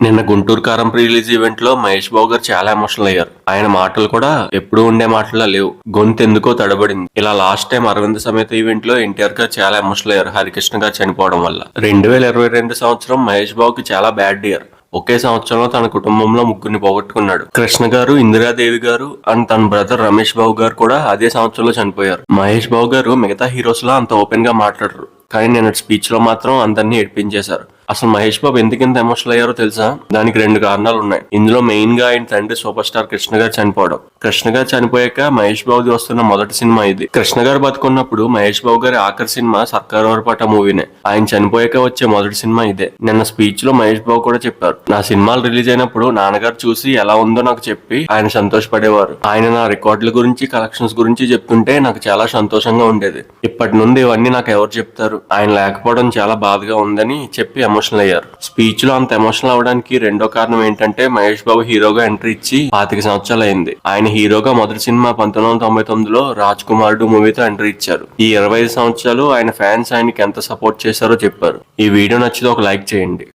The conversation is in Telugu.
నిన్న గుంటూరు కారం ప్రీ రిలీజ్ ఈవెంట్ లో మహేష్ బాబు గారు చాలా ఎమోషనల్ అయ్యారు. ఆయన మాటలు కూడా ఎప్పుడూ ఉండే మాటలా లేవు. గొంతు ఎందుకో తడబడింది. ఇలా లాస్ట్ టైం అరవింద్ సమేత ఈవెంట్ లో ఎన్టీఆర్ గారు చాలా ఎమోషనల్ అయ్యారు హరికృష్ణ గారు చనిపోవడం వల్ల. 2022 సంవత్సరం మహేష్ బాబుకి చాలా బ్యాడ్ ఇయర్. ఒకే సంవత్సరంలో తన కుటుంబంలో ముగ్గురిని పోగొట్టుకున్నాడు. కృష్ణ గారు, ఇందిరాదేవి గారు అండ్ తన బ్రదర్ రమేష్ బాబు గారు కూడా అదే సంవత్సరంలో చనిపోయారు. మహేష్ బాబు గారు మిగతా హీరోస్ లా అంత ఓపెన్ గా మాట్లాడరు, కానీ నేను స్పీచ్ లో మాత్రం అందరినీ ఏడ్పించేశారు. అసలు మహేష్ బాబు ఎందుకు ఇంత ఎమోషనల్ అయ్యారో తెలుసా? దానికి 2 కారణాలు ఉన్నాయి. ఇందులో మెయిన్ గా ఆయన తండ్రి సూపర్ స్టార్ కృష్ణ గారు చనిపోవడం. కృష్ణ గారు చనిపోయాక మహేష్ బాబుది వస్తున్న మొదటి సినిమా ఇది. కృష్ణ గారు బతుకున్నప్పుడు మహేష్ బాబు గారి ఆఖరి సినిమా సర్కార్ వారపాట మూవీనే. ఆయన చనిపోయాక వచ్చే మొదటి సినిమా ఇదే. నిన్న స్పీచ్ లో మహేష్ బాబు కూడా చెప్పారు, నా సినిమాలు రిలీజ్ అయినప్పుడు నాన్నగారు చూసి ఎలా ఉందో నాకు చెప్పి ఆయన సంతోషపడేవారు. ఆయన నా రికార్డుల గురించి, కలెక్షన్స్ గురించి చెప్తుంటే నాకు చాలా సంతోషంగా ఉండేది. ఇప్పటి నుండి ఇవన్నీ నాకు ఎవరు చెప్తారు, ఆయన లేకపోవడం చాలా బాధగా ఉందని చెప్పి ఎమోషనల్ అయ్యారు. స్పీచ్ లో అంత ఎమోషనల్ అవడానికి రెండో కారణం ఏంటంటే మహేష్ బాబు హీరోగా ఎంట్రీ ఇచ్చి 25 సంవత్సరాలు అయింది. ఆయన హీరోగా మొదటి సినిమా 1999లో రాజ్ కుమారుడు మూవీతో ఎంట్రీ ఇచ్చారు. ఈ 25 సంవత్సరాలు ఆయన ఫ్యాన్స్ ఆయనకి ఎంత సపోర్ట్ చేశారో చెప్పారు. ఈ వీడియో నచ్చితే ఒక లైక్ చేయండి.